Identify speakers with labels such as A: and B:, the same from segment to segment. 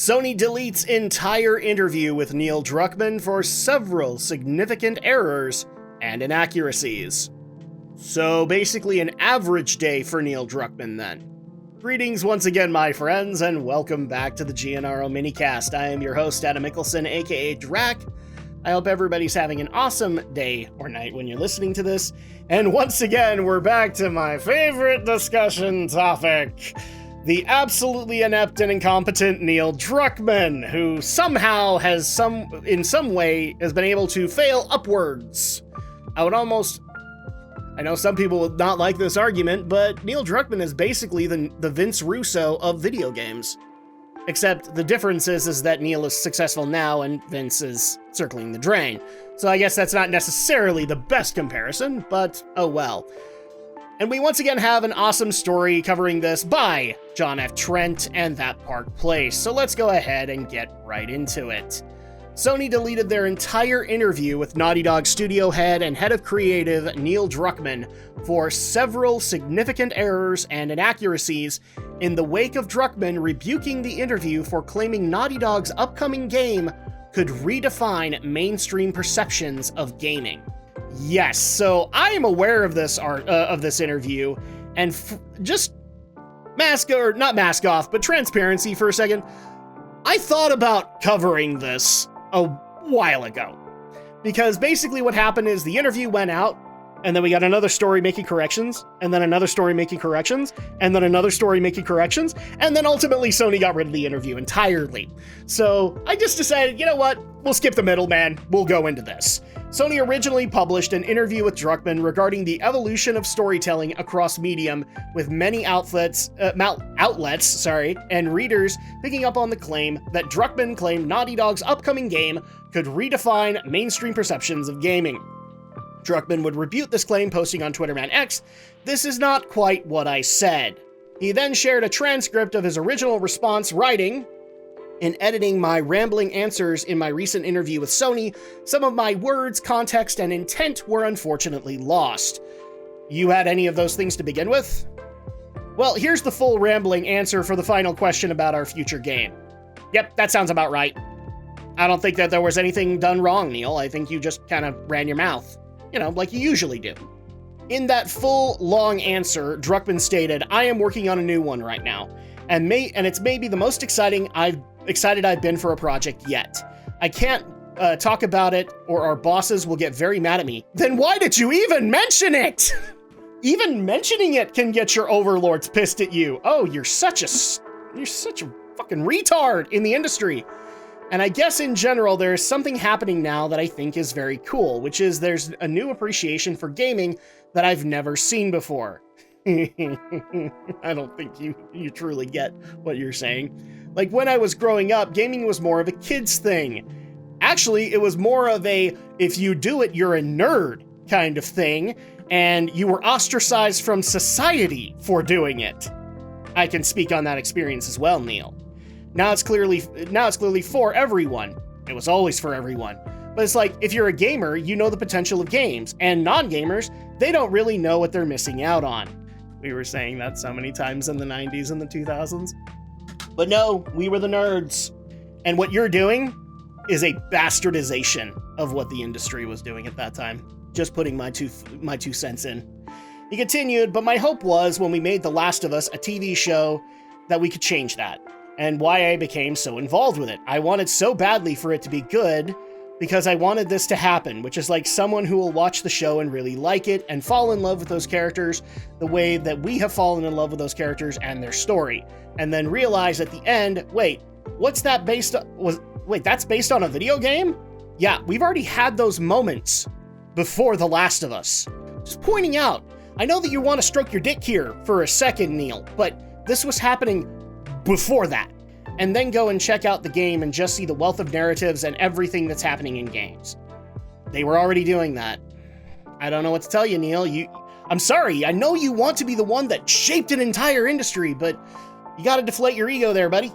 A: Sony deletes entire interview with Neil Druckmann for several significant errors and inaccuracies. So basically an average day for Neil Druckmann then. Greetings once again, my friends, and welcome back to the GNRO Minicast. I am your host, Adam Mickelson, aka Drak. I hope everybody's having an awesome day or night when you're listening to this. And once again, we're back to my favorite discussion topic. The absolutely inept and incompetent Neil Druckmann, who somehow in some way has been able to fail upwards. I know some people would not like this argument, but Neil Druckmann is basically the Vince Russo of video games. Except the difference is that Neil is successful now and Vince is circling the drain. So I guess that's not necessarily the best comparison, but oh well. And we once again have an awesome story covering this by John F. Trent and That Park Place. So let's go ahead and get right into it. Sony deleted their entire interview with Naughty Dog studio head and head of creative Neil Druckmann for several significant errors and inaccuracies in the wake of Druckmann rebuking the interview for claiming Naughty Dog's upcoming game could redefine mainstream perceptions of gaming. Yes, so I am aware of this interview, and just not mask off, but transparency for a second. I thought about covering this a while ago, because basically what happened is the interview went out, and then we got another story making corrections, and then another story making corrections, and then another story making corrections, and then ultimately Sony got rid of the interview entirely. So I just decided, you know what, we'll skip the middleman, we'll go into this. Sony originally published an interview with Druckmann regarding the evolution of storytelling across medium, with many outlets, and readers picking up on the claim that Druckmann claimed Naughty Dog's upcoming game could redefine mainstream perceptions of gaming. Druckmann would refute this claim, posting on Twitter X, "This is not quite what I said." He then shared a transcript of his original response, writing, "In editing my rambling answers in my recent interview with Sony, some of my words, context, and intent were unfortunately lost. You had any of those things to begin with? Well, here's the full rambling answer for the final question about our future game." Yep, that sounds about right. I don't think that there was anything done wrong, Neil. I think you just kind of ran your mouth. Like you usually do. In that full, long answer, Druckmann stated, "I am working on a new one right now, and it's maybe the most excited I've been for a project yet. I can't talk about it, or our bosses will get very mad at me." Then why did you even mention it? Even mentioning it can get your overlords pissed at you. Oh, you're such a fucking retard in the industry. And I guess in general, there's something happening now that I think is very cool, which is there's a new appreciation for gaming that I've never seen before. I don't think you truly get what you're saying. Like, when I was growing up, gaming was more of a kid's thing. Actually, it was more of a, if you do it, you're a nerd kind of thing, and you were ostracized from society for doing it. I can speak on that experience as well, Neil. Now it's clearly for everyone. It was always for everyone. But it's like, if you're a gamer, you know the potential of games, and non-gamers, they don't really know what they're missing out on. We were saying that so many times in the 90s and the 2000s. But no, we were the nerds. And what you're doing is a bastardization of what the industry was doing at that time. Just putting my two cents in. He continued, "But my hope was, when we made The Last of Us a TV show, that we could change that. And why I became so involved with it. I wanted so badly for it to be good, because I wanted this to happen, which is like someone who will watch the show and really like it and fall in love with those characters the way that we have fallen in love with those characters and their story. And then realize at the end, wait, what's that based on? Wait, that's based on a video game? Yeah, we've already had those moments before The Last of Us." Just pointing out, I know that you want to stroke your dick here for a second, Neil, but this was happening before that. And then go and check out the game and just see the wealth of narratives and everything that's happening in games. They were already doing that. I don't know what to tell you, Neil. I'm sorry, I know you want to be the one that shaped an entire industry, but you gotta deflate your ego there, buddy.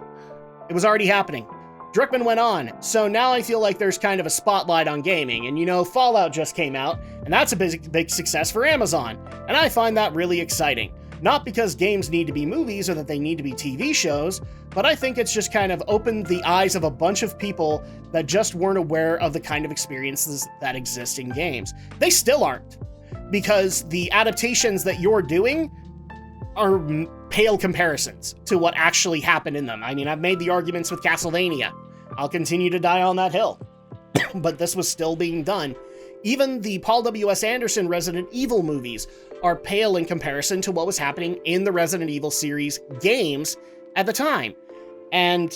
A: It was already happening. Druckmann went on, "So now I feel like there's kind of a spotlight on gaming, and Fallout just came out, and that's a big success for Amazon, and I find that really exciting. Not because games need to be movies or that they need to be TV shows, but I think it's just kind of opened the eyes of a bunch of people that just weren't aware of the kind of experiences that exist in games. They still aren't, because the adaptations that you're doing are pale comparisons to what actually happened in them. I mean, I've made the arguments with Castlevania. I'll continue to die on that hill. But this was still being done. Even the Paul W.S. Anderson Resident Evil movies are pale in comparison to what was happening in the Resident Evil series games at the time. And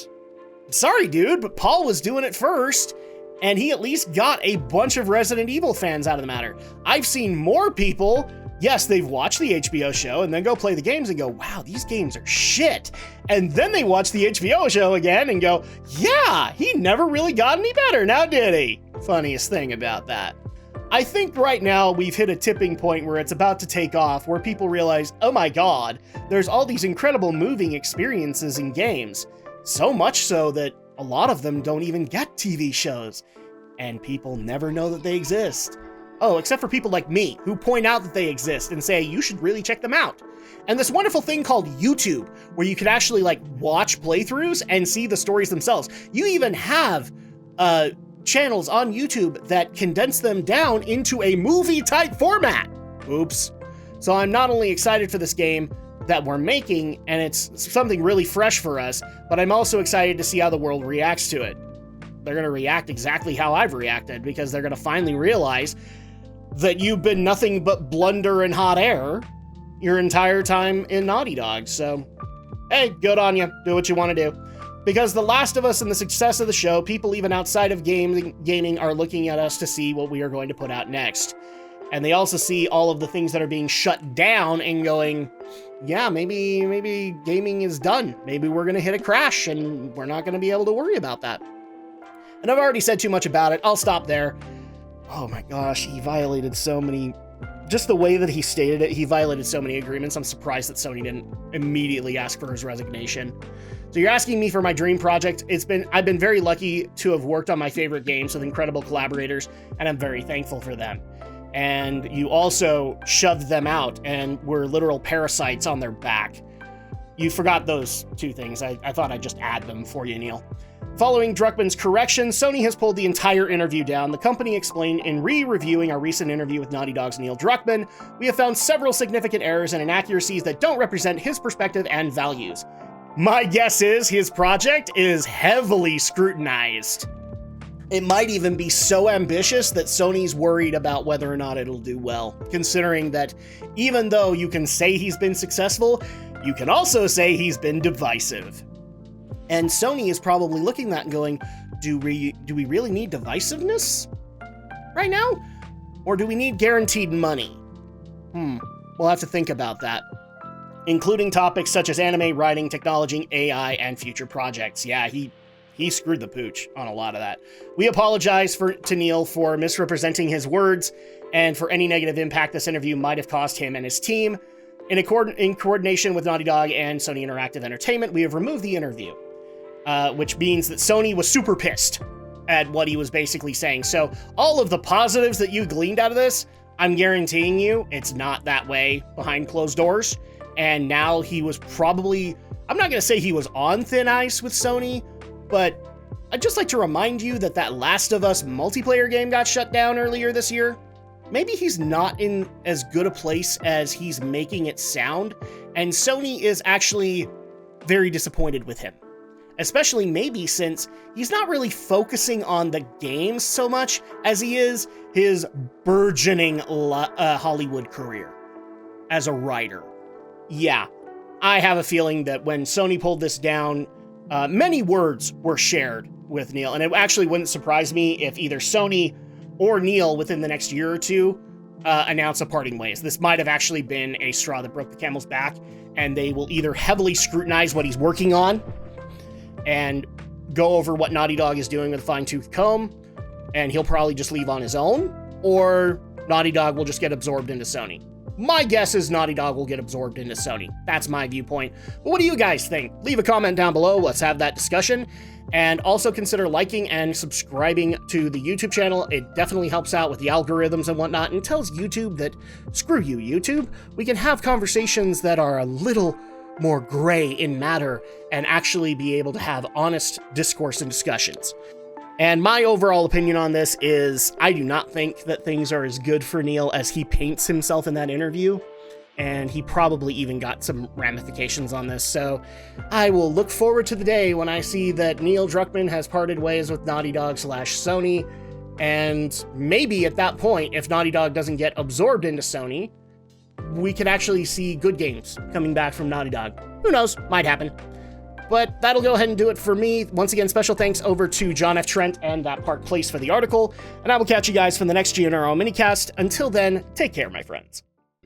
A: sorry, dude, but Paul was doing it first, and he at least got a bunch of Resident Evil fans out of the matter. I've seen more people, yes, they've watched the HBO show and then go play the games and go, wow, these games are shit. And then they watch the HBO show again and go, yeah, he never really got any better, now did he? Funniest thing about that. I think right now we've hit a tipping point where it's about to take off, where people realize, oh my god, there's all these incredible moving experiences in games. So much so that a lot of them don't even get TV shows, and people never know that they exist. Oh, except for people like me, who point out that they exist and say, you should really check them out. And this wonderful thing called YouTube, where you can actually watch playthroughs and see the stories themselves. You even have channels on YouTube that condense them down into a movie-type format. Oops. So I'm not only excited for this game that we're making, and it's something really fresh for us, but I'm also excited to see how the world reacts to it. They're going to react exactly how I've reacted, because they're going to finally realize that you've been nothing but blunder and hot air your entire time in Naughty Dog. So, hey, good on you. Do what you want to do. Because The Last of Us and the success of the show, people even outside of gaming are looking at us to see what we are going to put out next. And they also see all of the things that are being shut down and going, yeah, maybe gaming is done. Maybe we're going to hit a crash and we're not going to be able to worry about that. And I've already said too much about it. I'll stop there. Oh my gosh, he violated so many... Just the way that he stated it, he violated so many agreements. I'm surprised that Sony didn't immediately ask for his resignation. So you're asking me for my dream project. I've been very lucky to have worked on my favorite games with incredible collaborators, and I'm very thankful for them. And you also shoved them out and were literal parasites on their back. You forgot those two things. I thought I'd just add them for you, Neil. Following Druckmann's correction, Sony has pulled the entire interview down. The company explained in re-reviewing our recent interview with Naughty Dog's Neil Druckmann, we have found several significant errors and inaccuracies that don't represent his perspective and values. My guess is his project is heavily scrutinized. It might even be so ambitious that Sony's worried about whether or not it'll do well, considering that even though you can say he's been successful, you can also say he's been divisive. And Sony is probably looking at that and going, do we really need divisiveness right now? Or do we need guaranteed money? We'll have to think about that. Including topics such as anime, writing, technology, AI, and future projects. Yeah, he screwed the pooch on a lot of that. We apologize to Neil for misrepresenting his words and for any negative impact this interview might have caused him and his team. In coordination with Naughty Dog and Sony Interactive Entertainment, we have removed the interview. Which means that Sony was super pissed at what he was basically saying. So all of the positives that you gleaned out of this, I'm guaranteeing you it's not that way behind closed doors. And now he was probably, I'm not going to say he was on thin ice with Sony, but I'd just like to remind you that Last of Us multiplayer game got shut down earlier this year. Maybe he's not in as good a place as he's making it sound, and Sony is actually very disappointed with him. Especially maybe since he's not really focusing on the games so much as he is his burgeoning Hollywood career as a writer. Yeah, I have a feeling that when Sony pulled this down, many words were shared with Neil, and it actually wouldn't surprise me if either Sony or Neil within the next year or two announce a parting ways. This might have actually been a straw that broke the camel's back, and they will either heavily scrutinize what he's working on and go over what Naughty Dog is doing with a fine-tooth comb, and he'll probably just leave on his own, or Naughty Dog will just get absorbed into Sony. My guess is Naughty Dog will get absorbed into Sony. That's my viewpoint. But what do you guys think? Leave a comment down below. Let's have that discussion. And also consider liking and subscribing to the YouTube channel. It definitely helps out with the algorithms and whatnot, and tells YouTube that, screw you, YouTube. We can have conversations that are a little more gray in matter and actually be able to have honest discourse and discussions. And my overall opinion on this is I do not think that things are as good for Neil as he paints himself in that interview. And he probably even got some ramifications on this, so I will look forward to the day when I see that Neil Druckmann has parted ways with Naughty Dog / Sony, and maybe at that point, if Naughty Dog doesn't get absorbed into Sony, we can actually see good games coming back from Naughty Dog. Who knows? Might happen. But that'll go ahead and do it for me. Once again, special thanks over to John F. Trent and That Park Place for the article, and I will catch you guys for the next GNRO Minicast. Until then, take care, my friends.